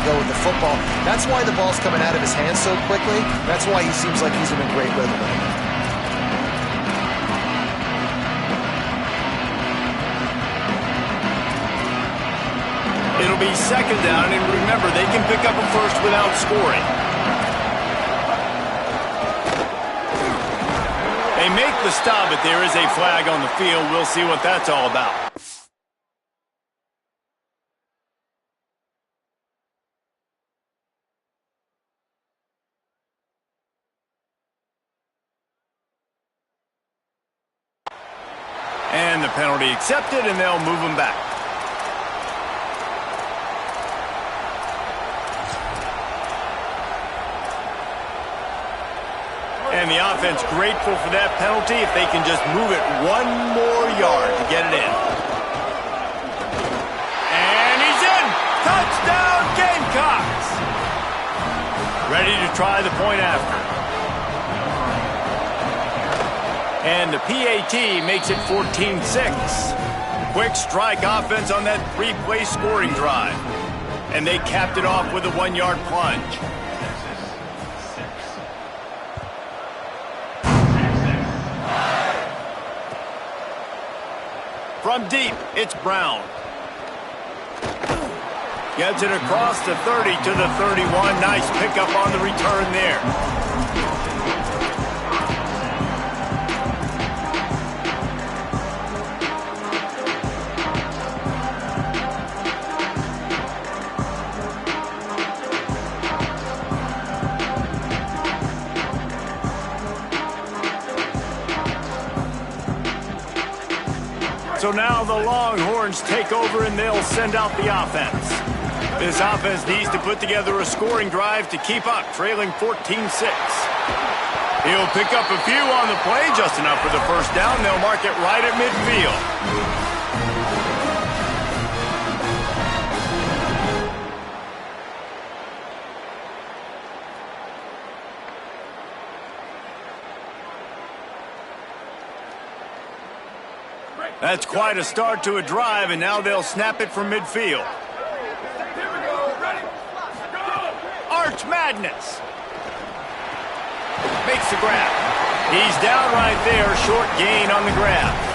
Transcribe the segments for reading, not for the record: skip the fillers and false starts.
go with the football. That's why the ball's coming out of his hands so quickly. That's why he seems like he's in a great rhythm. It'll be second down, and remember, they can pick up a first without scoring. They make the stop, but there is a flag on the field. We'll see what that's all about. And the penalty accepted, and they'll move them back. And the offense grateful for that penalty if they can just move it one more yard to get it in. And he's in! Touchdown, Gamecocks! Ready to try the point after. And the PAT makes it 14-6. Quick strike offense on that three-play scoring drive. And they capped it off with a one-yard plunge. From deep, it's Brown. Gets it across the 30 to the 31. Nice pickup on the return there. So now the Longhorns take over and they'll send out the offense. This offense needs to put together a scoring drive to keep up, trailing 14-6. He'll pick up a few on the play, just enough for the first down. They'll mark it right at midfield. That's quite a start to a drive, and now they'll snap it from midfield. Arch Madness. Makes the grab. He's down right there, short gain on the grab.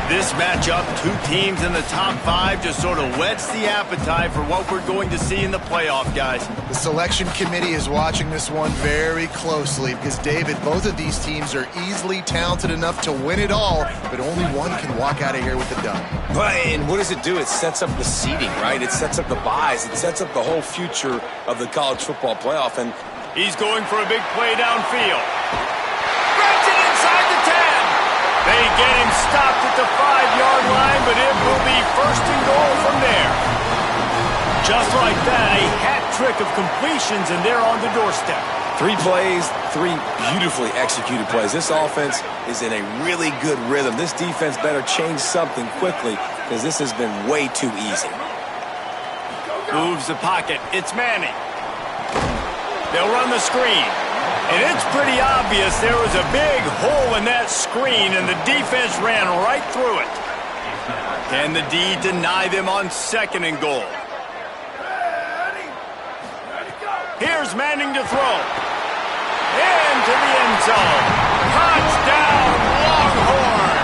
This matchup, two teams in the top 5, just sort of whets the appetite for what we're going to see in the playoff, guys. The selection committee is watching this one very closely because, David, both of these teams are easily talented enough to win it all, but only one can walk out of here with the dub. And what does it do? It sets up the seeding, right? It sets up the buys. It sets up the whole future of the college football playoff. And he's going for a big play downfield. Grabs it inside the 10. They get him stopped at the 5-yard line, but it will be first and goal from there. Just like that, a hat trick of completions, and they're on the doorstep. 3 plays, 3 beautifully executed plays. This offense is in a really good rhythm. This defense better change something quickly because this has been way too easy. Moves the pocket. It's Manning. They'll run the screen. And it's pretty obvious there was a big hole in that screen, and the defense ran right through it. Can the D deny them on second and goal? Here's Manning to throw. Into the end zone. Touchdown, Longhorn!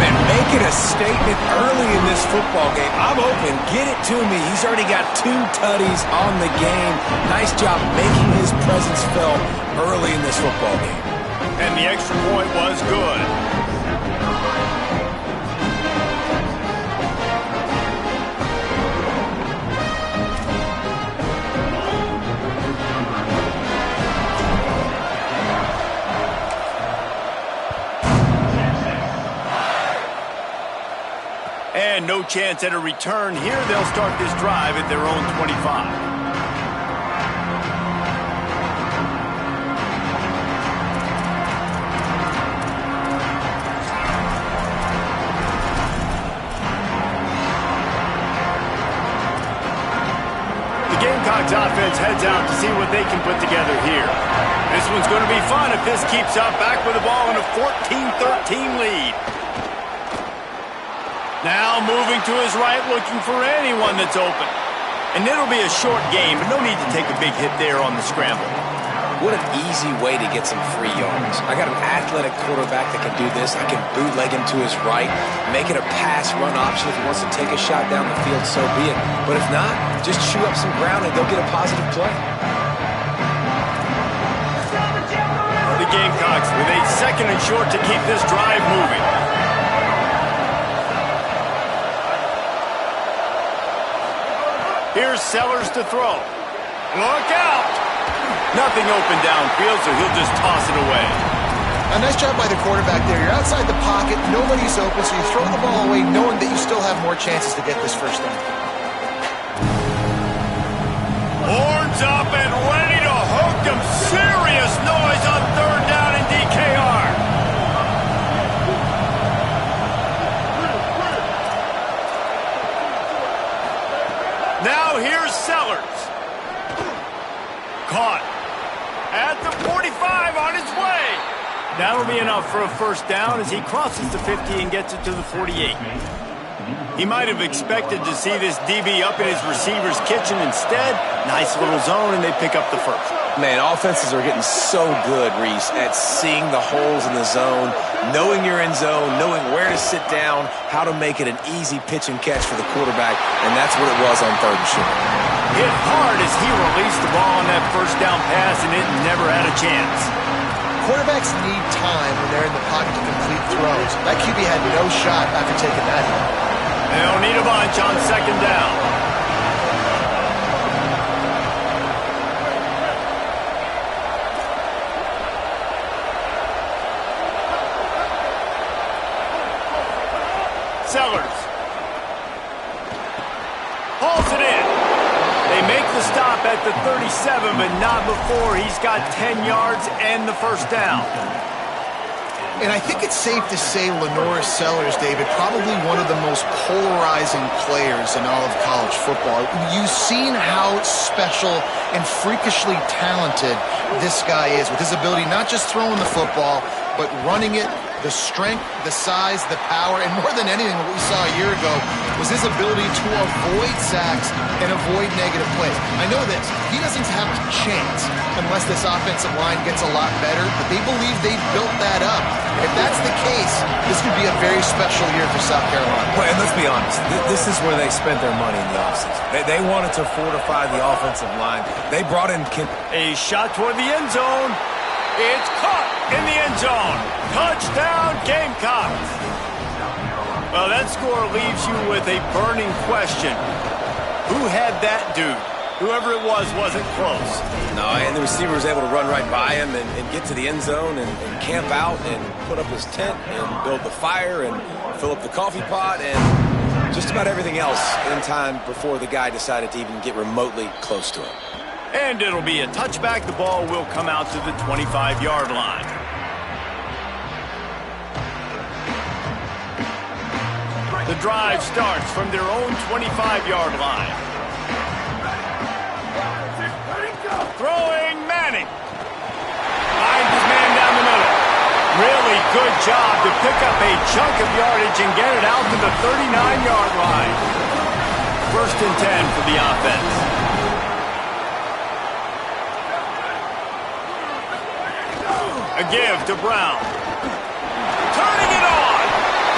And making a statement early in this football game. I'm hoping, get it to me. He's already got 2 tutties on the game. Nice job making his presence felt early in this football game. And the extra point was good. And no chance at a return here. They'll start this drive at their own 25. The Gamecocks offense heads out to see what they can put together here. This one's going to be fun if this keeps up. Back with the ball in a 14-13 lead. Now moving to his right, looking for anyone that's open. And it'll be a short game, but no need to take a big hit there on the scramble. What an easy way to get some free yards. I got an athletic quarterback that can do this. I can bootleg him to his right, make it a pass-run option. If he wants to take a shot down the field, so be it. But if not, just chew up some ground and they'll get a positive play. The Gamecocks with a 2nd and short to keep this drive moving. Here's Sellers to throw. Look out! Nothing open downfield, so he'll just toss it away. A nice job by the quarterback there. You're outside the pocket, nobody's open, so you throw the ball away knowing that you still have more chances to get this first down. Horns up and ready to hook them. Serious noise on 3rd down in DKR. Now here's Sellers. Caught. At the 45 on his way. That'll be enough for a first down as he crosses the 50 and gets it to the 48. He might have expected to see this DB up in his receiver's kitchen. Instead, nice little zone, and they pick up the first. Man, offenses are getting so good, Reese, at seeing the holes in the zone, knowing you're in zone, knowing where to sit down, how to make it an easy pitch and catch for the quarterback, and that's what it was on 3rd and short. Hit hard as he released the ball on that first down pass, and it never had a chance. Quarterbacks need time when they're in the pocket to complete throws. That QB had no shot after taking that hit. They'll need a bunch on 2nd down. Sellers. Hauls it in. They make the stop at the 37, but not before he's got 10 yards and the first down. And I think it's safe to say LaNorris Sellers, David, probably one of the most polarizing players in all of college football. You've seen how special and freakishly talented this guy is with his ability not just throwing the football, but running it, the strength, the size, the power, and more than anything, what we saw a year ago was his ability to avoid sacks and avoid negative plays. I know this. He doesn't have a chance unless this offensive line gets a lot better, but they believe they built that up. If that's the case, this could be a very special year for South Carolina. Well, and let's be honest, this is where they spent their money in the offseason. They wanted to fortify the offensive line. They brought in a shot toward the end zone. It's caught in the end zone. Touchdown, Gamecocks. Well, that score leaves you with a burning question. Who had that dude? Whoever it was wasn't close. No, and the receiver was able to run right by him and get to the end zone and camp out and put up his tent and build the fire and fill up the coffee pot and just about everything else in time before the guy decided to even get remotely close to him. And it'll be a touchback. The ball will come out to the 25-yard line. The drive starts from their own 25-yard line. Throwing Manning. Finds his man down the middle. Really good job to pick up a chunk of yardage and get it out to the 39-yard line. 1st and 10 for the offense. A give to Brown. Turning it on.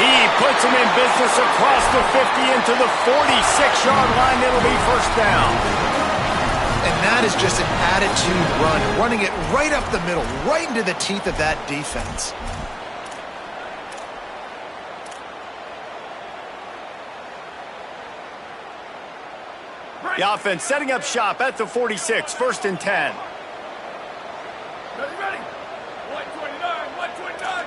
He puts him in business across the 50 into the 46-yard line. It'll be first down. And that is just an attitude run, running it right up the middle, right into the teeth of that defense. The offense setting up shop at the 46, 1st and 10. Ready. 129.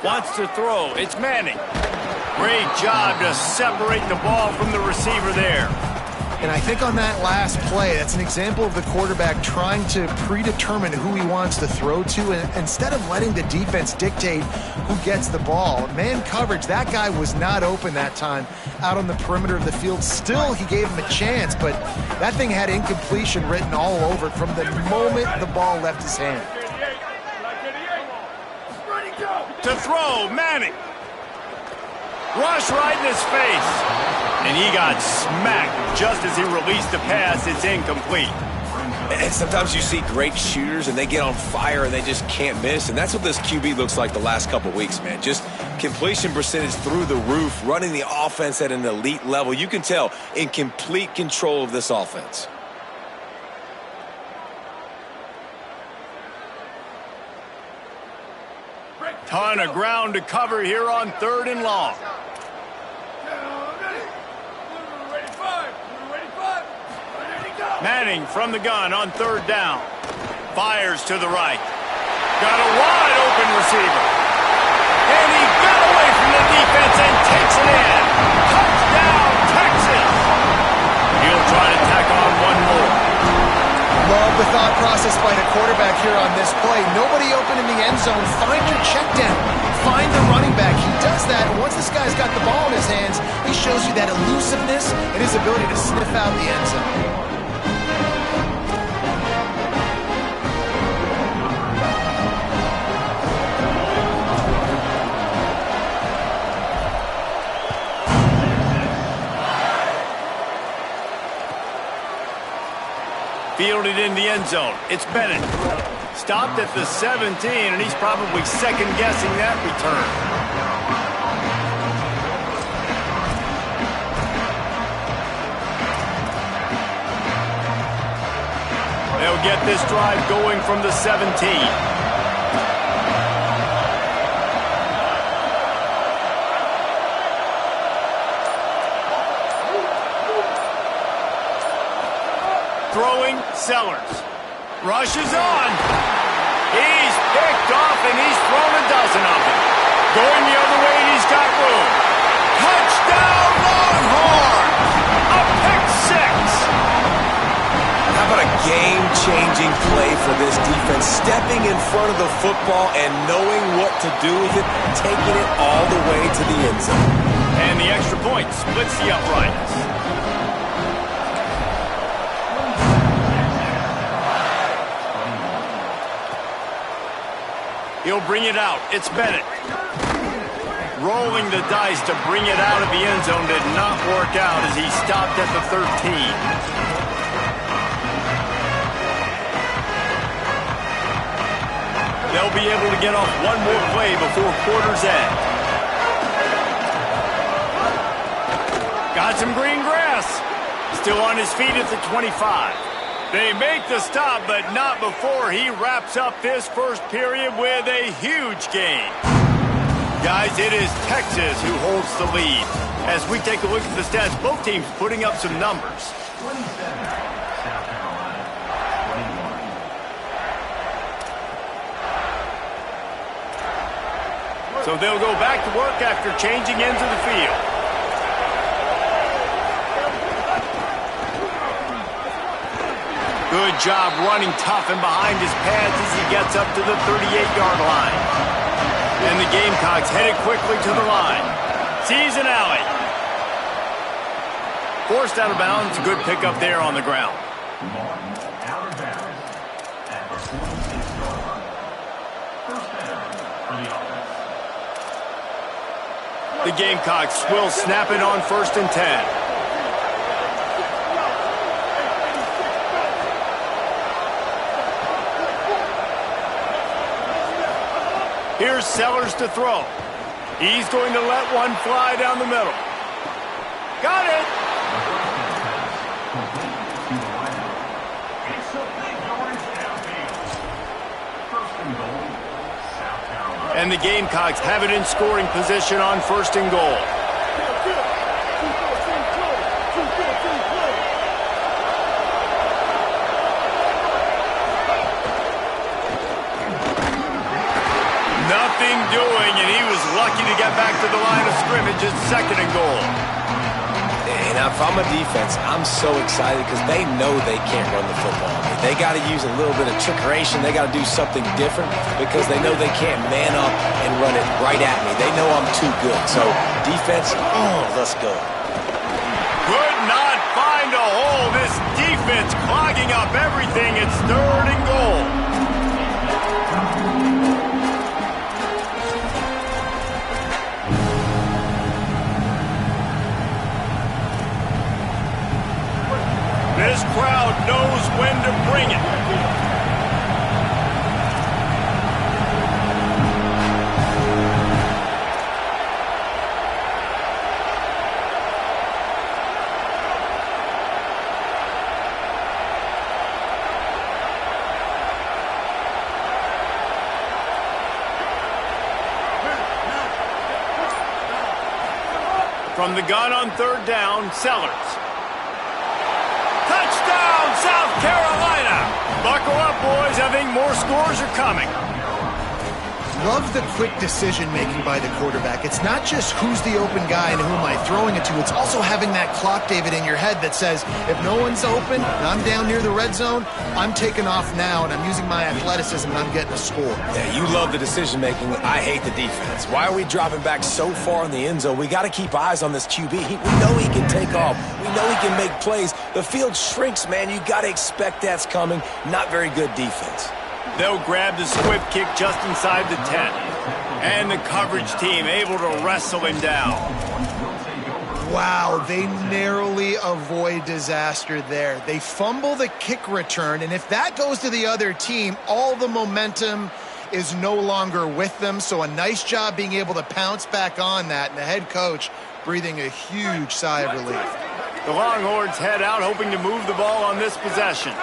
Wants to throw. It's Manning. Great job to separate the ball from the receiver there. And I think on that last play, that's an example of the quarterback trying to predetermine who he wants to throw to, and instead of letting the defense dictate who gets the ball. Man coverage, that guy was not open that time out on the perimeter of the field. Still, he gave him a chance, but that thing had incompletion written all over it from the moment the ball left his hand. To throw, Manning. Rush right in his face. And he got smacked just as he released the pass. It's incomplete. And sometimes you see great shooters, and they get on fire, and they just can't miss. And that's what this QB looks like the last couple weeks, man. Just completion percentage through the roof, running the offense at an elite level. You can tell in complete control of this offense. Ton of ground to cover here on 3rd and long. Manning from the gun on 3rd down. Fires to the right. Got a wide open receiver. And he got away from the defense and takes it in. Touchdown, Texas. He'll try to tack on one more. Love the thought process by the quarterback here on this play. Nobody open in the end zone. Find your check down. Find the running back. He does that, and once this guy's got the ball in his hands, he shows you that elusiveness and his ability to sniff out the end zone. Fielded in the end zone. It's Bennett. Stopped at the 17, and he's probably second-guessing that return. They'll get this drive going from the 17. Throwing, Sellers. Rushes on. He's picked off, and he's thrown a dozen of them. Going the other way, and he's got room. Touchdown, Longhorns! A pick six! How about a game-changing play for this defense? Stepping in front of the football and knowing what to do with it, taking it all the way to the end zone. And the extra point splits the uprights. He'll bring it out. It's Bennett. Rolling the dice to bring it out of the end zone did not work out as he stopped at the 13. They'll be able to get off one more play before quarter's end. Got some green grass. Still on his feet at the 25. They make the stop, but not before he wraps up this first period with a huge gain. Guys, it is Texas who holds the lead. As we take a look at the stats, both teams putting up some numbers. So they'll go back to work after changing into the field. Good job running tough and behind his pads as he gets up to the 38-yard line. And the Gamecocks headed quickly to the line. Sees an alley. Forced out of bounds. Good pickup there on the ground. The Gamecocks will snap it on 1st and 10. Here's Sellers to throw. He's going to let one fly down the middle. Got it! And the Gamecocks have it in scoring position on 1st and goal. Nothing doing, and he was lucky to get back to the line of scrimmage at 2nd and goal. And if I'm a defense, I'm so excited because they know they can't run the football. They got to use a little bit of trickeration. They got to do something different because they know they can't man up and run it right at me. They know I'm too good. So defense, let's go. Could not find a hole. This defense clogging up everything. It's 3rd and goal. this crowd knows when to bring it. From the gun on third down, Sellers. Touchdown, South Carolina! Buckle up, boys. I think more scores are coming. Love the quick decision-making by the quarterback. It's not just who's the open guy and who am I throwing it to. It's also having that clock, David, in your head that says, if no one's open and I'm down near the red zone, I'm taking off now and I'm using my athleticism and I'm getting a score. Yeah, you love the decision-making. I hate the defense. Why are we dropping back so far in the end zone? We got to keep eyes on this QB. We know he can take off. We know he can make plays. The field shrinks, man. You got to expect that's coming. Not very good defense. They'll grab the squib kick just inside the 10. And the coverage team able to wrestle him down. Wow, they narrowly avoid disaster there. They fumble the kick return, and if that goes to the other team, all the momentum is no longer with them. So a nice job being able to pounce back on that, and the head coach breathing a huge sigh of relief. The Longhorns head out hoping to move the ball on this possession.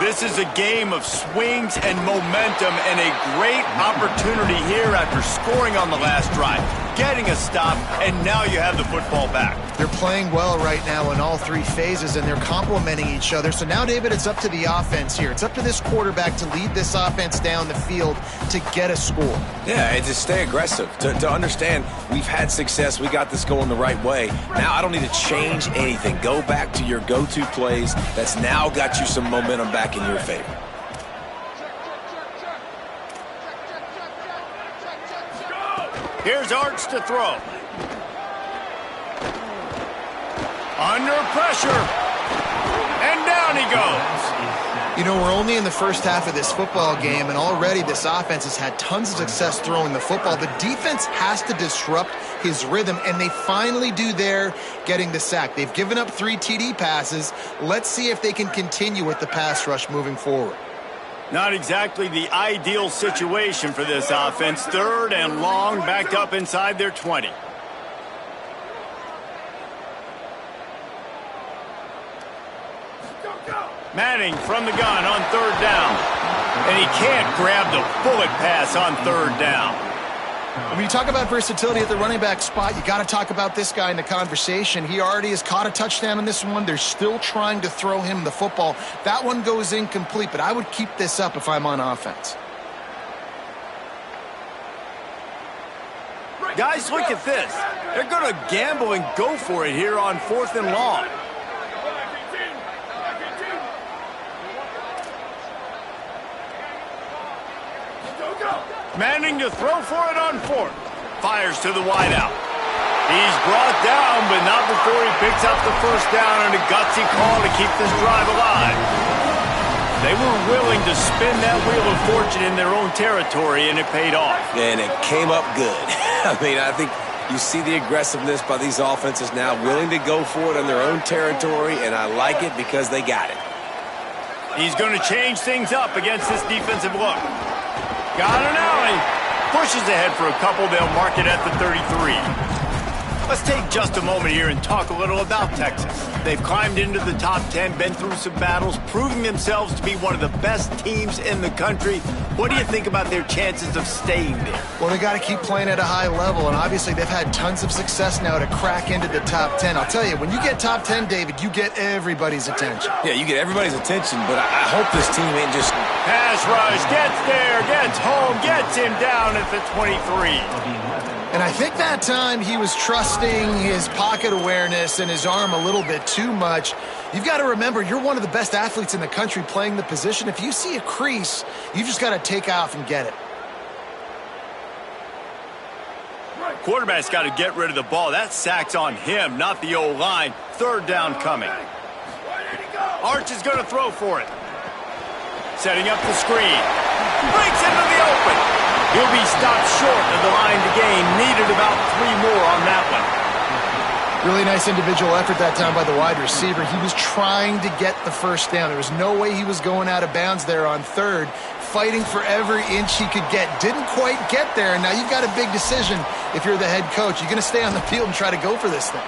This is a game of swings and momentum and a great opportunity here after scoring on the last drive, getting a stop, and now you have the football back. They're playing well right now in all three phases, and they're complementing each other. So now, David, it's up to the offense here. It's up to this quarterback to lead this offense down the field to get a score. Yeah, and to stay aggressive, to understand we've had success, we got this going the right way. Now I don't need to change anything. Go back to your go-to plays. That's now got you some momentum back in your favor. Here's Arch to throw. Under pressure. And down he goes. You know, we're only in the first half of this football game, and already this offense has had tons of success throwing the football. The defense has to disrupt his rhythm, and they finally do there, getting the sack. They've given up 3 TD passes. Let's see if they can continue with the pass rush moving forward. Not exactly the ideal situation for this offense. Third and long, backed up inside their 20. Manning from the gun on third down. And he can't grab the bullet pass on third down. When you talk about versatility at the running back spot, you got to talk about this guy in the conversation. He already has caught a touchdown in this one. They're still trying to throw him the football. That one goes incomplete, but I would keep this up if I'm on offense. Guys, look at this. They're going to gamble and go for it here on 4th and long. Manning to throw for it on 4th. Fires to the wideout. He's brought down, but not before he picks up the first down and a gutsy call to keep this drive alive. They were willing to spin that wheel of fortune in their own territory, and it paid off. And it came up good. I mean, I think you see the aggressiveness by these offenses now, willing to go for it in their own territory, and I like it because they got it. He's going to change things up against this defensive look. Got an alley. Pushes ahead for a couple. They'll mark it at the 33. Let's take just a moment here and talk a little about Texas. They've climbed into the top 10, been through some battles, proving themselves to be one of the best teams in the country. What do you think about their chances of staying there? Well, they got to keep playing at a high level, and obviously they've had tons of success now to crack into the top 10. I'll tell you, when you get top 10, David, you get everybody's attention. Yeah, you get everybody's attention, but I hope this team ain't just... Pass rush, gets there, gets home, gets him down at the 23. And I think that time he was trusting his pocket awareness and his arm a little bit too much. You've got to remember, you're one of the best athletes in the country playing the position. If you see a crease, you've just got to take off and get it. Quarterback's got to get rid of the ball. That sack's on him, not the O-line. Third down coming. Arch is going to throw for it. Setting up the screen. Breaks into the open. He'll be stopped short of the line to gain. Needed about 3 more on that one. Really nice individual effort that time by the wide receiver. He was trying to get the first down. There was no way he was going out of bounds there on third, fighting for every inch he could get. Didn't quite get there, and now you've got a big decision if you're the head coach. You're going to stay on the field and try to go for this thing.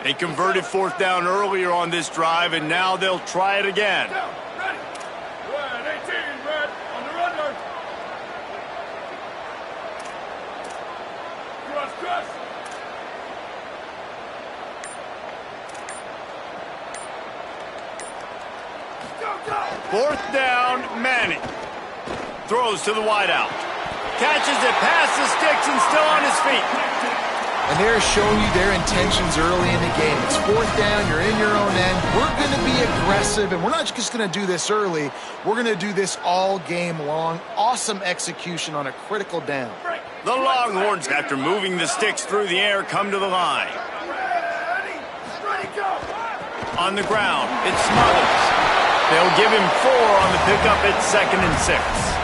They converted fourth down earlier on this drive, and now they'll try it again. Ready. Red 18, red, on the runner. Cross. Go. Fourth down, Manning. Throws to the wideout. Catches it past the sticks and still on his feet. And they're showing you their intentions early in the game. It's fourth down, you're in your own end. We're going to be aggressive, and we're not just going to do this early. We're going to do this all game long. Awesome execution on a critical down. The Longhorns, after moving the sticks through the air, come to the line. Ready, go. On the ground, it's Smothers. They'll give him 4 on the pickup at 2nd and 6.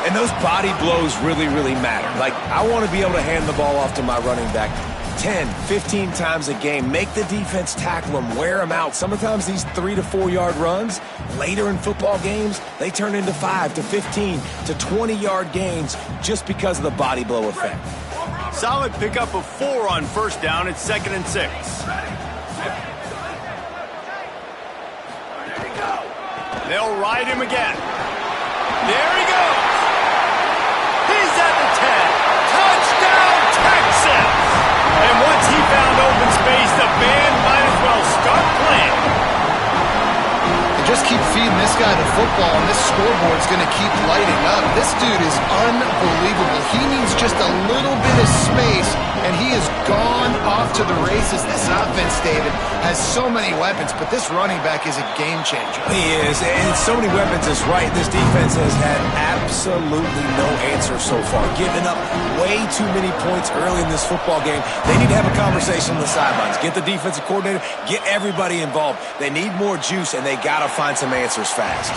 And those body blows really, really matter. Like, I want to be able to hand the ball off to my running back 10, 15 times a game. Make the defense tackle him, wear him out. Sometimes these 3 to 4 yard runs, later in football games, they turn into 5 to 15 to 20 yard gains just because of the body blow effect. Solid pickup of 4 on first down at 2nd and 6. They'll ride him again. There he goes. He's at the 10. Touchdown, Texas! And once he found open space, the band might as well start playing. They just keep feeding this guy the football, and this scoreboard's going to keep lighting up. This dude is unbelievable. He needs just a little bit of space, and he has gone off to the races. This offense, David, has so many weapons, but this running back is a game changer. He is, and so many weapons is right. This defense has had absolutely no answer so far. Giving up way too many points early in this football game. They need to have a conversation on the sidelines. Get the defensive coordinator, get everybody involved. They need more juice, and they got to find some answers fast.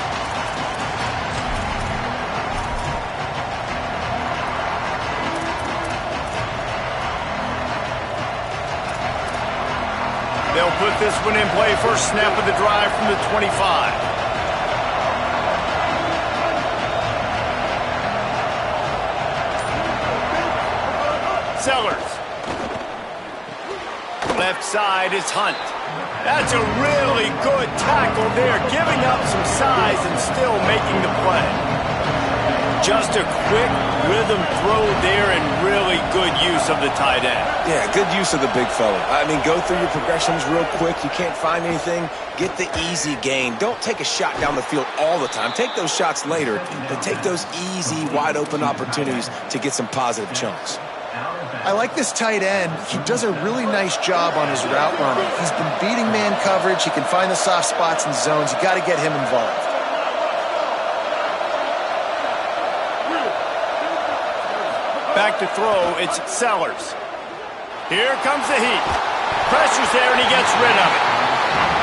They'll put this one in play first snap of the drive from the 25. Sellers. Left side is Hunt. That's a really good tackle there, giving up some size and still making the play. Just a quick rhythm throw there and really good use of the tight end. Yeah, good use of the big fella. I mean, go through your progressions real quick. You can't find anything, get the easy gain. Don't take a shot down the field all the time. Take those shots later, but take those easy, wide-open opportunities to get some positive chunks. I like this tight end. He does a really nice job on his route running. He's been beating man coverage. He can find the soft spots and zones. You got to get him involved. Back to throw, it's Sellers. Here comes the heat. Pressure's there, and he gets rid of it.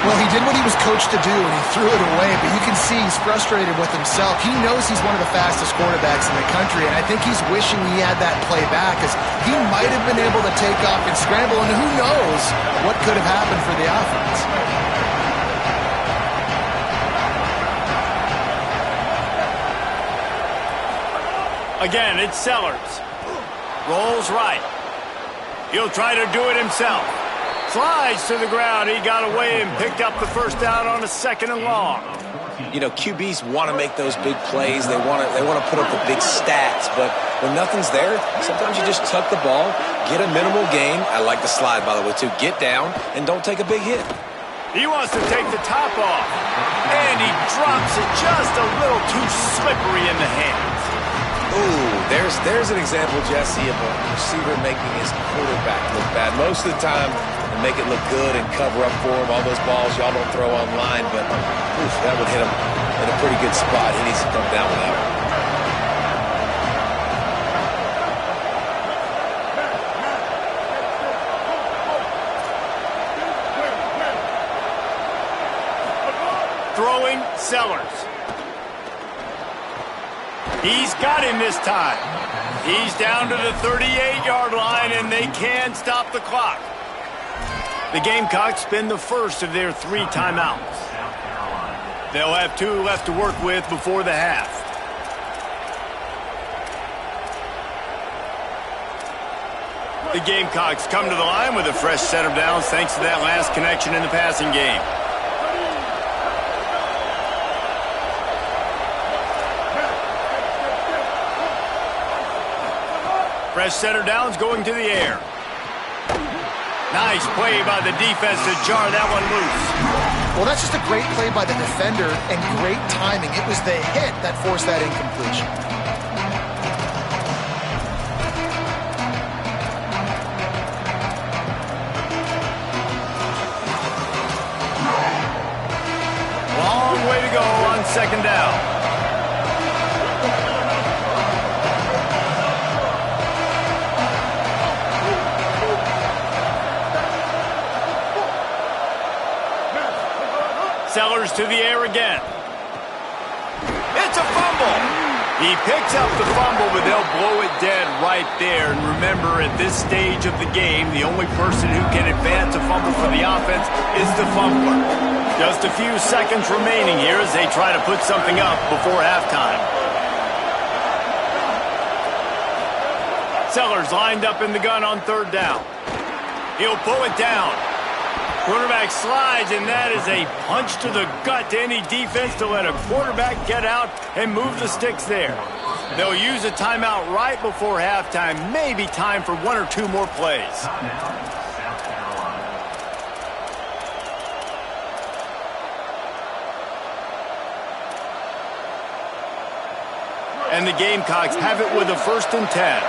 Well, he did what he was coached to do, and he threw it away, but you can see he's frustrated with himself. He knows he's one of the fastest quarterbacks in the country, and I think he's wishing he had that play back, because he might have been able to take off and scramble, and who knows what could have happened for the offense. Again, it's Sellers. Rolls right. He'll try to do it himself. Slides to the ground. He got away and picked up the first down on a 2nd and long. You know, QBs want to make those big plays. They want to put up the big stats. But when nothing's there, sometimes you just tuck the ball, get a minimal gain. I like the slide, by the way, too. Get down and don't take a big hit. He wants to take the top off. And he drops it just a little too slippery in the hands. Ooh, there's an example, Jesse, of a receiver making his quarterback look bad. Most of the time, they make it look good and cover up for him. All those balls y'all don't throw online, but oof, that would hit him in a pretty good spot. He needs to come down with that one. throwing, Sellers. He's got him this time. He's down to the 38-yard line, and they can stop the clock. The Gamecocks spend the first of their 3 timeouts. They'll have 2 left to work with before the half. The Gamecocks come to the line with a fresh set of downs thanks to that last connection in the passing game. Fresh set of downs going to the air. Nice play by the defense to jar that one loose. Well, that's just a great play by the defender and great timing. It was the hit that forced that incompletion. Long way to go on second down. Sellers to the air again. It's a fumble. He picks up the fumble, but they'll blow it dead right there. And remember, at this stage of the game, the only person who can advance a fumble for the offense is the fumbler. Just a few seconds remaining here as they try to put something up before halftime. Sellers lined up in the gun on third down. He'll pull it down. Quarterback slides, and that is a punch to the gut to any defense to let a quarterback get out and move the sticks there. They'll use a timeout right before halftime, maybe time for 1 or 2 more plays. And the Gamecocks have it with a 1st and 10.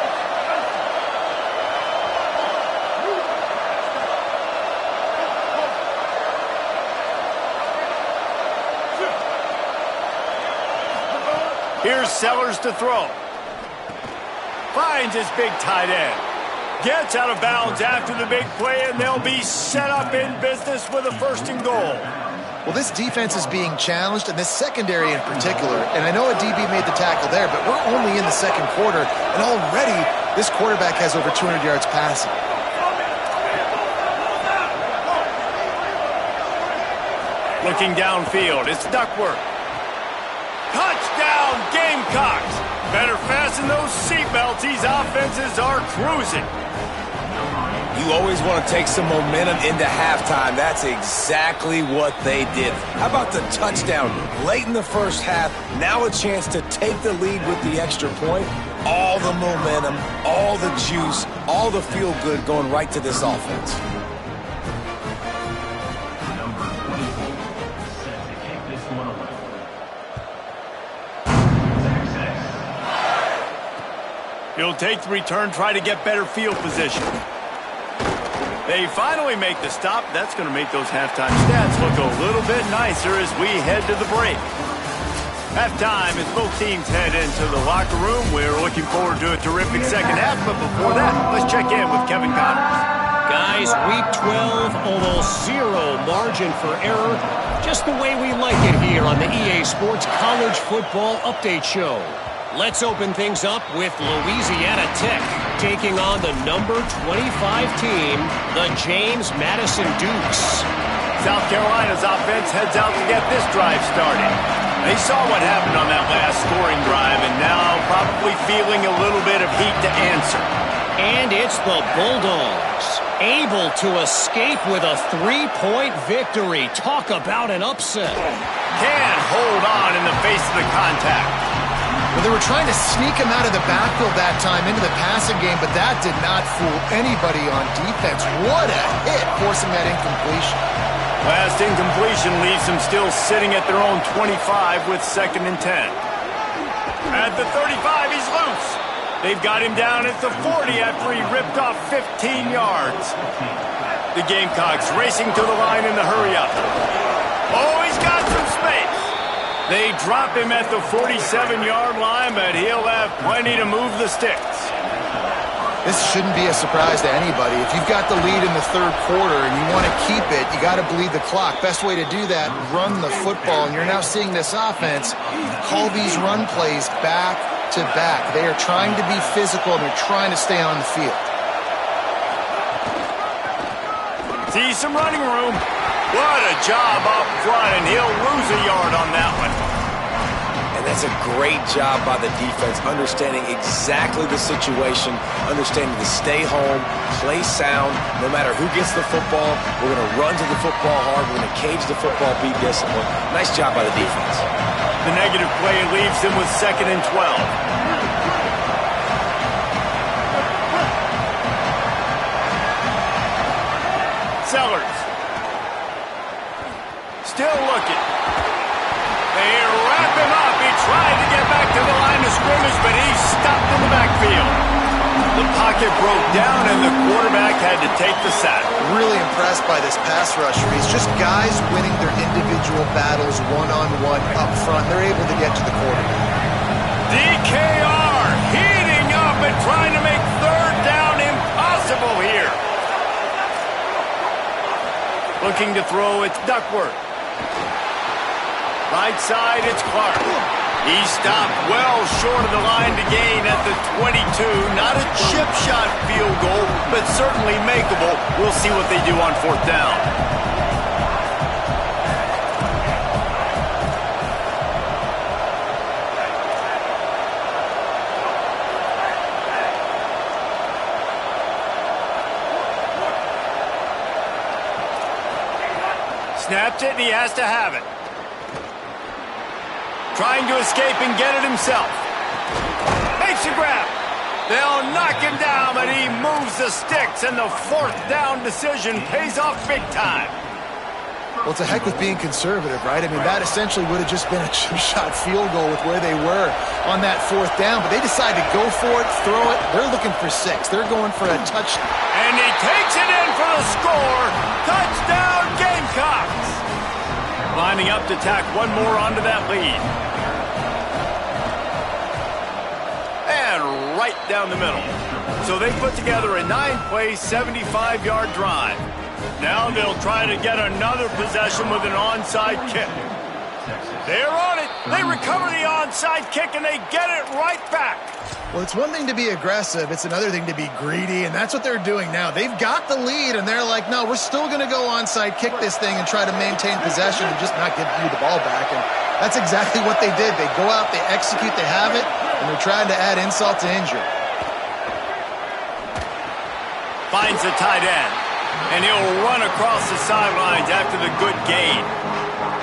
Here's Sellers to throw. Finds his big tight end. Gets out of bounds after the big play, and they'll be set up in business with a 1st and goal. Well, this defense is being challenged, and this secondary in particular. And I know a DB made the tackle there, but we're only in the 2nd quarter, and already this quarterback has over 200 yards passing. Looking downfield, it's Duckworth. Touchdown, Gamecocks! Better fasten those seatbelts. These offenses are cruising. You always want to take some momentum into halftime. That's exactly what they did. How about the touchdown late in the first half? Now a chance to take the lead with the extra point. All the momentum, all the juice, all the feel-good going right to this offense. He'll take the return, try to get better field position. They finally make the stop. That's going to make those halftime stats look a little bit nicer as we head to the break. Halftime as both teams head into the locker room. We're looking forward to a terrific second half, but before that, let's check in with Kevin Connors. Guys, week 12, almost 0 margin for error. Just the way we like it here on the EA Sports College Football Update Show. Let's open things up with Louisiana Tech taking on the number 25 team, the James Madison Dukes. South Carolina's offense heads out to get this drive started. They saw what happened on that last scoring drive and now probably feeling a little bit of heat to answer. And it's the Bulldogs, able to escape with a 3-point victory. Talk about an upset. Can't hold on in the face of the contact. Well, they were trying to sneak him out of the backfield that time into the passing game, but that did not fool anybody on defense. What a hit, forcing that incompletion. Last incompletion leaves them still sitting at their own 25 with 2nd and 10. At the 35, he's loose. They've got him down at the 40 after he ripped off 15 yards. The Gamecocks racing to the line in the hurry-up. Oh, he's got some space. They drop him at the 47-yard line, but he'll have plenty to move the sticks. This shouldn't be a surprise to anybody. If you've got the lead in the third quarter and you want to keep it, you got to bleed the clock. Best way to do that, run the football. And you're now seeing this offense call these run plays back to back. They are trying to be physical, and they're trying to stay on the field. See some running room. What a job up front, and he'll lose a yard on that one. And that's a great job by the defense, understanding exactly the situation, understanding to stay home, play sound. No matter who gets the football, we're going to run to the football hard. We're going to cage the football, be disciplined. Nice job by the defense. The negative play leaves them with 2nd and 12. Sellers. Still looking. They wrap him up. He tried to get back to the line of scrimmage, but he stopped in the backfield. The pocket broke down, and the quarterback had to take the sack. Really impressed by this pass rusher. He's just guys winning their individual battles one-on-one up front. They're able to get to the quarterback. DKR heating up and trying to make third down impossible here. Looking to throw, it's Duckworth. Right side, it's Clark. He stopped well short of the line to gain at the 22. Not a chip shot field goal, but certainly makeable. We'll see what they do on 4th down. Snapped it, and he has to have it. Trying to escape and get it himself. Makes a grab. They'll knock him down, but he moves the sticks, and the 4th down decision pays off big time. Well, it's a heck with being conservative, right? I mean, that essentially would have just been a chip-shot field goal with where they were on that 4th down, but they decided to go for it, throw it. They're looking for 6. They're going for a touchdown. And he takes it in for the score. Touchdown, Gamecocks. Lining up to tack one more onto that lead. And right down the middle. So they put together a 9-play, 75-yard drive. Now they'll try to get another possession with an onside kick. They're on it. They recover the onside kick, and they get it right back. Well, it's one thing to be aggressive. It's another thing to be greedy, and that's what they're doing now. They've got the lead, and they're like, no, we're still going to go onside kick this thing and try to maintain possession and just not give you the ball back. And that's exactly what they did. They go out, they execute, they have it, and they're trying to add insult to injury. Finds the tight end, and he'll run across the sidelines after the good gain.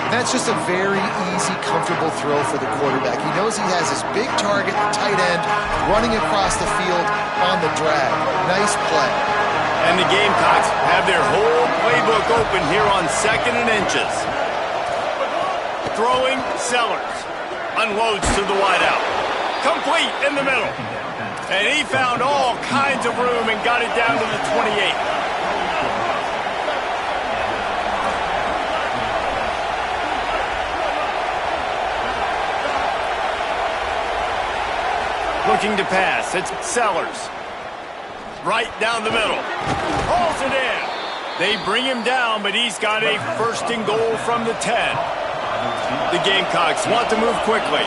That's just a very easy, comfortable throw for the quarterback. He knows he has his big target, the tight end, running across the field on the drag. Nice play. And the Gamecocks have their whole playbook open here on 2nd and inches. Throwing, Sellers. Unloads to the wideout. Complete in the middle. And he found all kinds of room and got it down to the 28. Looking to pass, it's Sellers. Right down the middle. Hauls it in. They bring him down, but he's got a 1st and goal from the 10. The Gamecocks want to move quickly.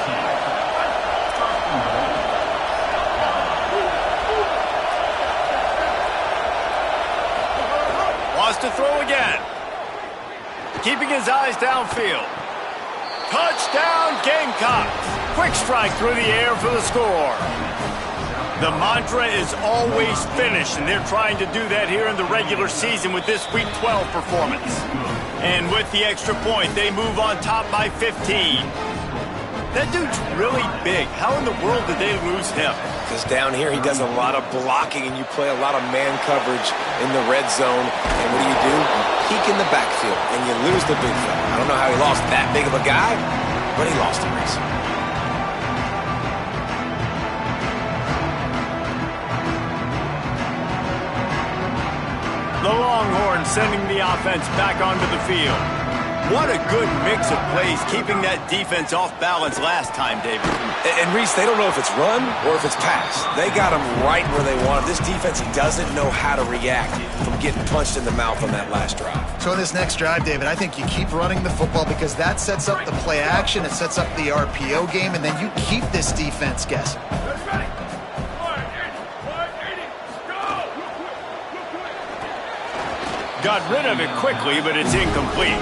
Wants to throw again. Keeping his eyes downfield. Touchdown, Gamecocks. Quick strike through the air for the score. The mantra is always finish, and they're trying to do that here in the regular season with this Week 12 performance. And with the extra point, they move on top by 15. That dude's really big. How in the world did they lose him? Because down here he does a lot of blocking, and you play a lot of man coverage in the red zone. And what do? Peek in the backfield, and you lose the big fella. I don't know how he lost that big of a guy, but he lost him recently. The Longhorns sending the offense back onto the field. What a good mix of plays, keeping that defense off balance last time, David. And Reese, they don't know if it's run or if it's pass. They got them right where they want them. This defense doesn't know how to react from getting punched in the mouth on that last drive. So in this next drive, David, I think you keep running the football because that sets up the play action, it sets up the RPO game, and then you keep this defense guessing. Got rid of it quickly, but it's incomplete.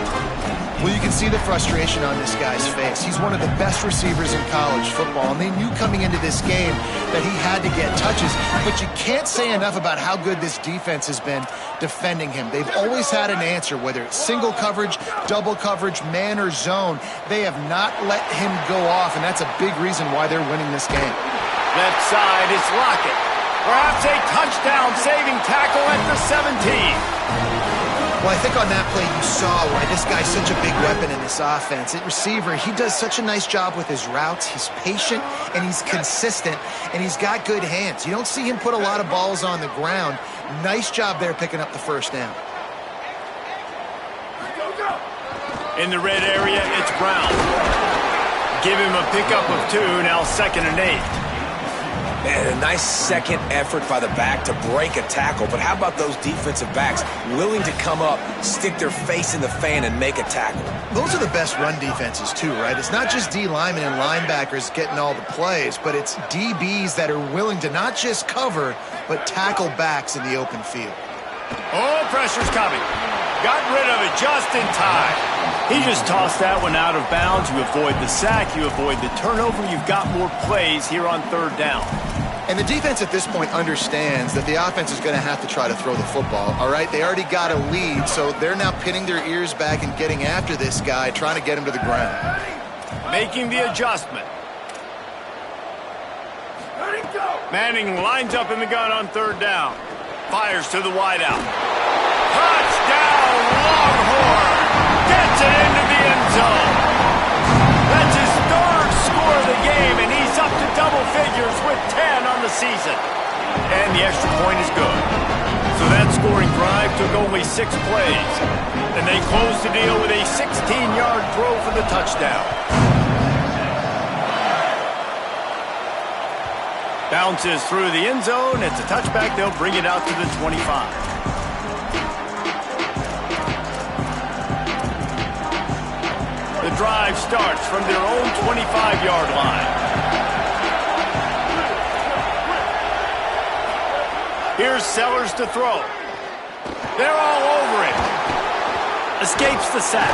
Well, you can see the frustration on this guy's face. He's one of the best receivers in college football, and they knew coming into this game that he had to get touches, but you can't say enough about how good this defense has been defending him. They've always had an answer, whether it's single coverage, double coverage, man or zone. They have not let him go off, and that's a big reason why they're winning this game. Left side, it's Lockett. Perhaps a touchdown-saving tackle at the 17. Well, I think on that play you saw why this guy's such a big weapon in this offense. At receiver, he does such a nice job with his routes. He's patient, and he's consistent, and he's got good hands. You don't see him put a lot of balls on the ground. Nice job there picking up the first down. In the red area, it's Brown. Give him a pickup of 2, now 2nd and 8. And a nice second effort by the back to break a tackle. But how about those defensive backs willing to come up, stick their face in the fan, and make a tackle? Those are the best run defenses, too, right? It's not just D linemen and linebackers getting all the plays, but it's DBs that are willing to not just cover, but tackle backs in the open field. Oh, pressure's coming. Got rid of it just in time. He just tossed that one out of bounds. You avoid the sack, you avoid the turnover. You've got more plays here on 3rd down. And the defense at this point understands that the offense is going to have to try to throw the football, all right? They already got a lead, so they're now pinning their ears back and getting after this guy, trying to get him to the ground. Making the adjustment. Manning lines up in the gun on 3rd down. Fires to the wideout. Touchdown, Longhorn! Gets it into the end zone. That's his 3rd score of the game, and he's up to double figures with 10 on the season. And the extra point is good. So that scoring drive took only 6 plays. And they closed the deal with a 16-yard throw for the touchdown. Bounces through the end zone. It's a touchback. They'll bring it out to the 25. The drive starts from their own 25-yard line. Here's Sellers to throw. They're all over it. Escapes the sack.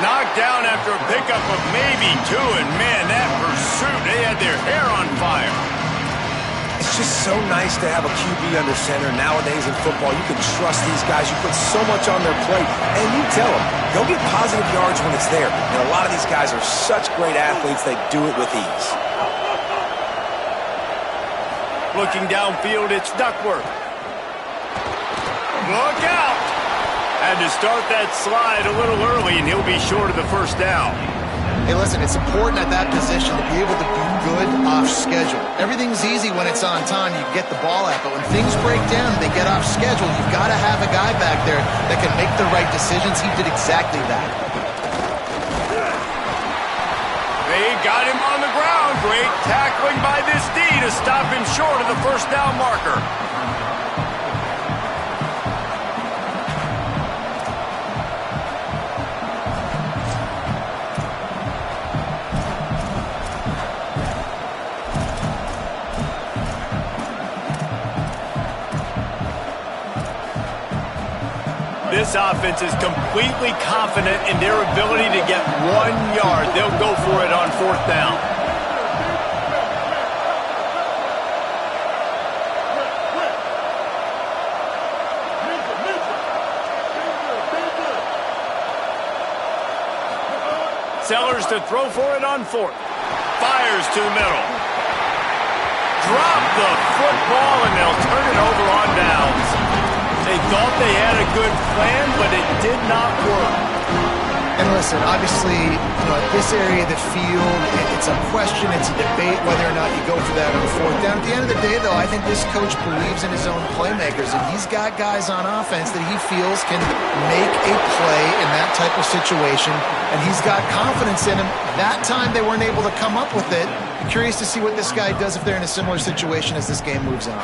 Knocked down after a pickup of maybe 2, and man, that pursuit, they had their hair on fire. It's just so nice to have a QB under center. Nowadays in football, you can trust these guys. You put so much on their plate, and you tell them, go get positive yards when it's there. And a lot of these guys are such great athletes, they do it with ease. Looking downfield, it's Duckworth. Look out! Had to start that slide a little early, and he'll be short of the first down. Hey, listen, it's important at that position to be able to be good off schedule. Everything's easy when it's on time, you get the ball out, but when things break down, they get off schedule, you've got to have a guy back there that can make the right decisions. He did exactly that. They got him on the ground. Great tackling by this D to stop him short of the first down marker. This offense is completely confident in their ability to get 1 yard. They'll go for it on 4th down. Sellers to throw for it on 4th. Fires to the middle. Drop the football, and they'll turn it over on downs. They thought they had a good plan, but it did not work. And listen, obviously, at this area of the field, it's a question, it's a debate whether or not you go for that on 4th down. At the end of the day, though, I think this coach believes in his own playmakers, and he's got guys on offense that he feels can make a play in that type of situation, and he's got confidence in him. That time they weren't able to come up with it. I'm curious to see what this guy does if they're in a similar situation as this game moves on.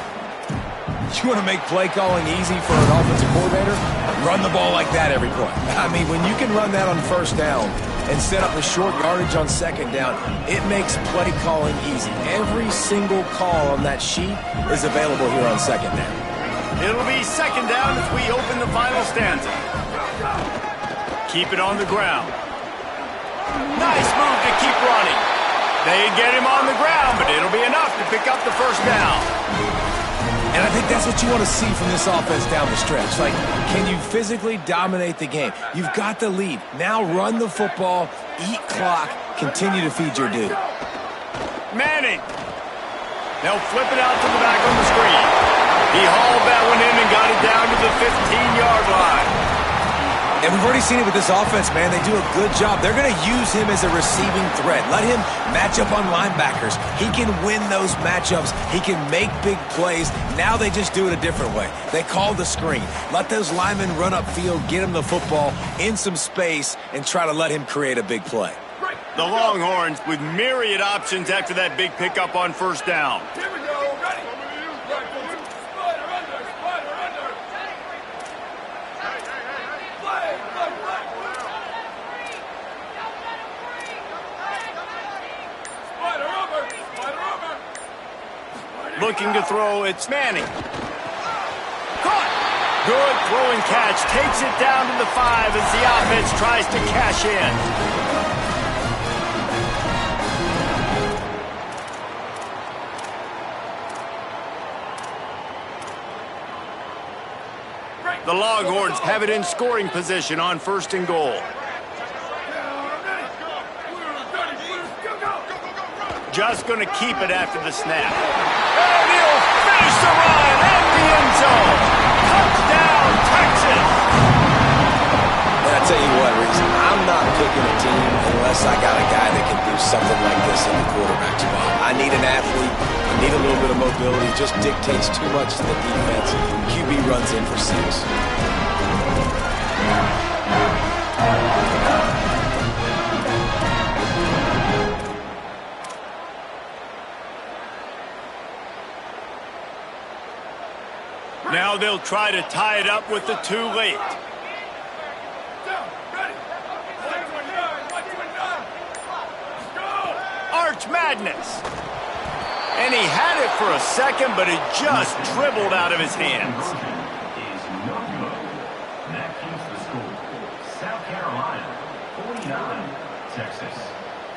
You want to make play calling easy for an offensive coordinator? Run the ball like that every play. I mean, when you can run that on 1st down and set up the short yardage on 2nd down, it makes play calling easy. Every single call on that sheet is available here on 2nd down. It'll be 2nd down as we open the final stanza. Keep it on the ground. Nice move to keep running. They get him on the ground, but it'll be enough to pick up the 1st down. And I think that's what you want to see from this offense down the stretch. Like, can you physically dominate the game? You've got the lead. Now run the football, eat clock, continue to feed your dude. Manning. They'll flip it out to the back on the screen. He hauled that one in and got it down to the 15-yard line. And we've already seen it with this offense, man. They do a good job. They're going to use him as a receiving threat. Let him match up on linebackers. He can win those matchups. He can make big plays. Now they just do it a different way. They call the screen. Let those linemen run upfield, get him the football in some space, and try to let him create a big play. The Longhorns with myriad options after that big pickup on 1st down. Here we go. Ready. Spider under. Looking to throw, it's Manning. Caught! Good throw and catch. Takes it down to the 5 as the offense tries to cash in. The Longhorns have it in scoring position on 1st and goal. Just going to keep it after the snap. And he'll finish the run at the end zone. Touchdown, Texas! And I tell you what, Reese, I'm not picking a team unless I got a guy that can do something like this in the quarterback spot. I need an athlete. I need a little bit of mobility. It just dictates too much to the defense. QB runs in for 6. Now they'll try to tie it up with the 2 late. Arch Madness. And he had it for a second, but it just dribbled out of his hands. That keeps the score. South Carolina, 49. Texas,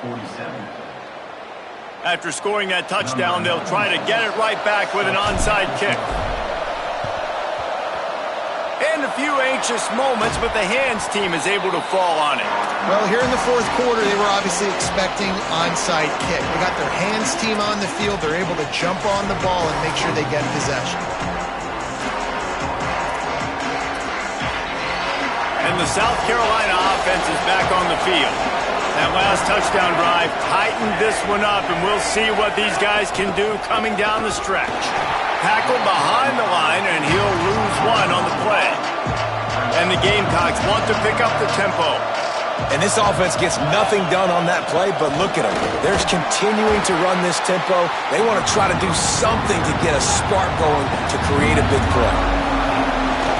47. After scoring that touchdown, they'll try to get it right back with an onside kick. And a few anxious moments, but the hands team is able to fall on it. Well, here in the 4th quarter, they were obviously expecting onside kick. They got their hands team on the field. They're able to jump on the ball and make sure they get possession. And the South Carolina offense is back on the field. That last touchdown drive tightened this one up, and we'll see what these guys can do coming down the stretch. Tackled behind the line, and he'll lose one on the play. And the Gamecocks want to pick up the tempo. And this offense gets nothing done on that play, but look at them. They're continuing to run this tempo. They want to try to do something to get a spark going to create a big play.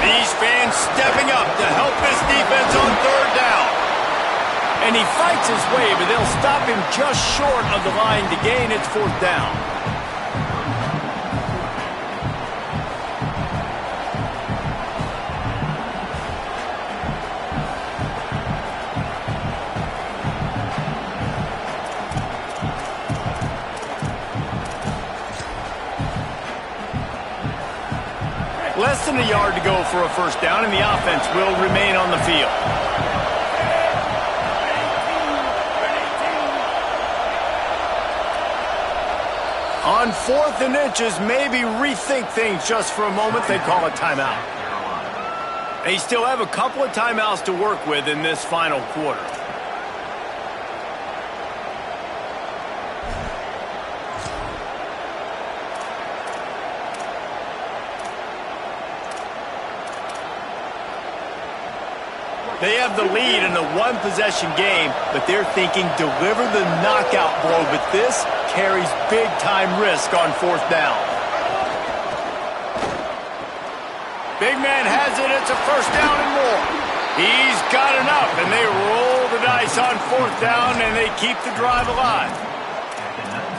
These fans stepping up to help this defense on 3rd down. And he fights his way, but they'll stop him just short of the line to gain its 4th down. Less than a yard to go for a 1st down, and the offense will remain on the field. On 4th and inches, maybe rethink things just for a moment. They call a timeout. They still have a couple of timeouts to work with in this final quarter. They have the lead in a one-possession game, but they're thinking deliver the knockout blow, but this carries big-time risk on fourth down. Big man has it. It's a first down and more. He's got enough, and they roll the dice on fourth down, and they keep the drive alive.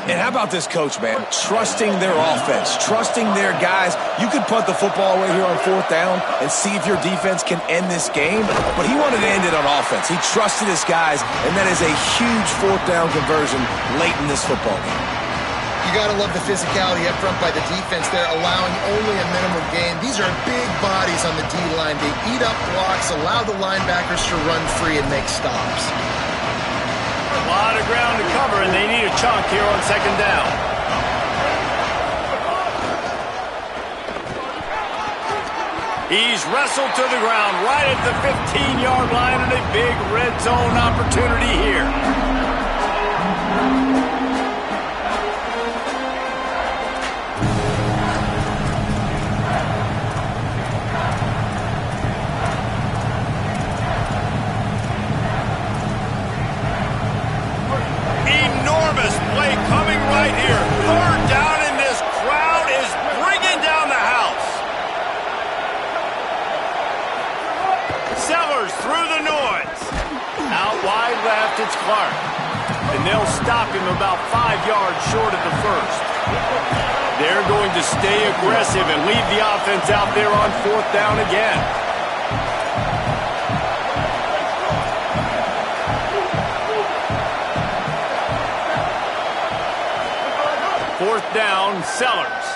And how about this coach, man? Trusting their offense, trusting their guys. You could punt the football away here on fourth down and see if your defense can end this game, but he wanted to end it on offense. He trusted his guys, and that is a huge fourth down conversion late in this football game. You got to love the physicality up front by the defense. They're allowing only a minimum gain. These are big bodies on the D-line. They eat up blocks, allow the linebackers to run free and make stops. A lot of ground to cover, and they need a chunk here on second down. He's wrestled to the ground right at the 15-yard line, and a big red zone opportunity here. Coming right here. Third down, and this crowd is bringing down the house. Sellers through the noise. Out wide left, it's Clark. And they'll stop him about 5 yards short of the first. They're going to stay aggressive and leave the offense out there on fourth down again. Fourth down, Sellers.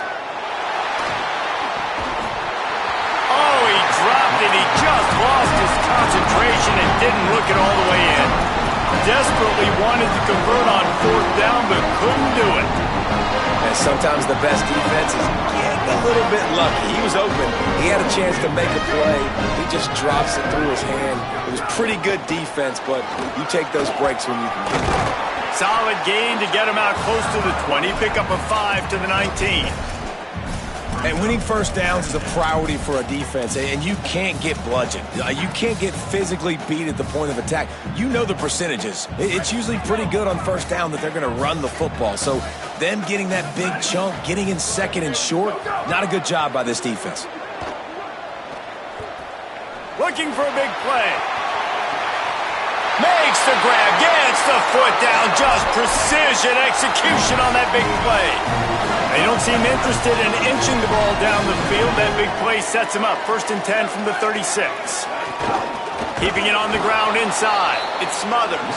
Oh, he dropped it. He just lost his concentration and didn't look it all the way in. Desperately wanted to convert on fourth down, but couldn't do it. And sometimes the best defense is getting a little bit lucky. He was open. He had a chance to make a play. He just drops it through his hand. It was pretty good defense, but you take those breaks when you can get it. Solid gain to get him out close to the 20. Pick up a 5 to the 19. And winning first downs is a priority for a defense, and you can't get bludgeoned. You can't get physically beat at the point of attack. You know the percentages. It's usually pretty good on first down that they're going to run the football. So them getting that big chunk, getting in second and short, not a good job by this defense. Looking for a big play. Makes the grab, gets the foot down, just precision execution on that big play. They don't seem interested in inching the ball down the field. That big play sets him up. 1st and 10 from the 36. Keeping it on the ground inside. It's Smothers.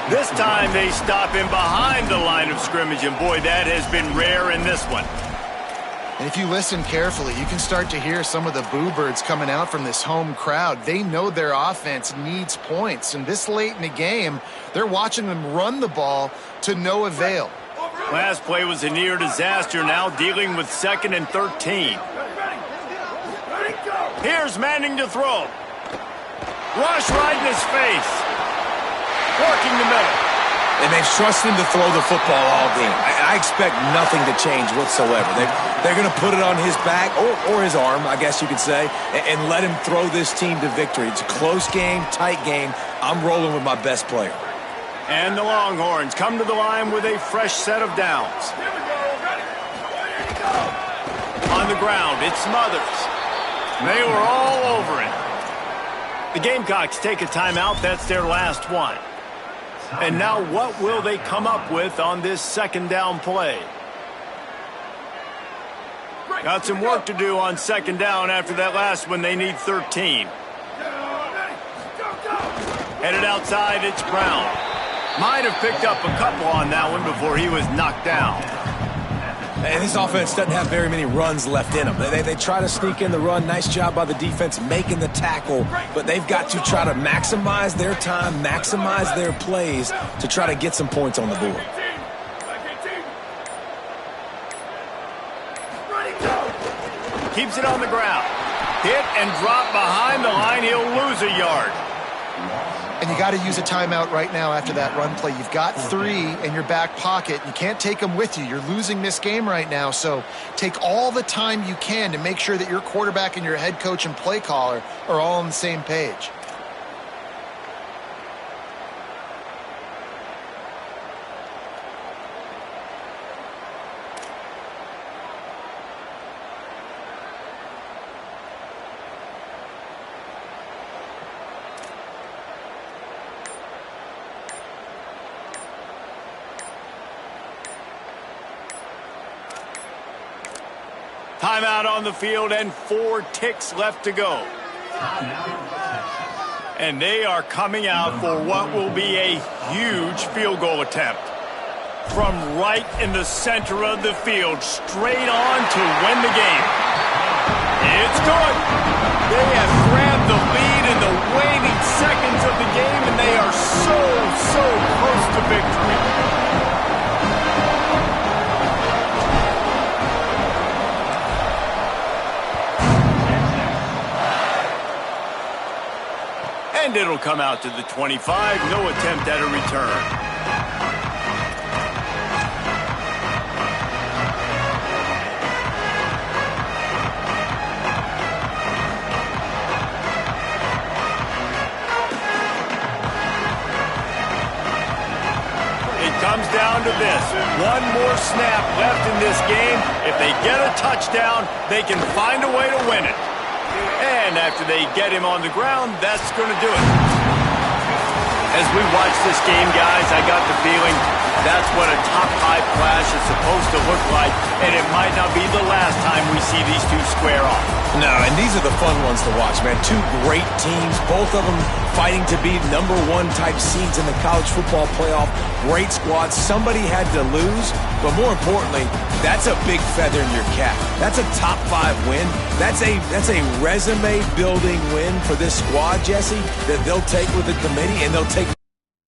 This time they stop him behind the line of scrimmage, and boy, that has been rare in this one. And if you listen carefully, you can start to hear some of the boo birds coming out from this home crowd. They know their offense needs points, and this late in the game, they're watching them run the ball to no avail. Last play was a near disaster, now dealing with 2nd and 13. Here's Manning to throw. Rush right in his face. Working the middle. And they've trusted him to throw the football all game. I expect nothing to change whatsoever. They're going to put it on his back, or his arm, I guess you could say, and let him throw this team to victory. It's a close game, tight game. I'm rolling with my best player. And the Longhorns come to the line with a fresh set of downs. On the ground, it's Smothers. They were all over it. The Gamecocks take a timeout. That's their last one. And now what will they come up with on this second down play? Got some work to do on second down after that last one. They need 13. Headed outside, it's Brown. Might have picked up a couple on that one before he was knocked down. And this offense doesn't have very many runs left in them. They try to sneak in the run. Nice job by the defense making the tackle. But they've got to try to maximize their time, maximize their plays to try to get some points on the board. Keeps it on the ground. hit and drop behind the line. He'll lose a yard. And you got to use a timeout right now after that run play. You've got 3 in your back pocket. You can't take them with you. You're losing this game right now. So take all the time you can to make sure that your quarterback and your head coach and play caller are all on the same page. Timeout on the field and 4 ticks left to go. And they are coming out for what will be a huge field goal attempt. From right in the center of the field, straight on to win the game. It's good. They have grabbed the lead in the waning seconds of the game, and they are so close to victory. And it'll come out to the 25. No attempt at a return. It comes down to this. One more snap left in this game. If they get a touchdown, they can find a way to win it. And after they get him on the ground, that's going to do it. As we watch this game, guys, I got the feeling that's what a top 5 clash is supposed to look like, and it might not be the last time we see these two square off. No, and these are the fun ones to watch, man. 2 great teams, both of them fighting to be #1 type seeds in the college football playoff. Great squads. Somebody had to lose, but more importantly, that's a big feather in your cap. That's a top 5 win. That's a resume building win for this squad, Jesse, that they'll take with the committee, and they'll take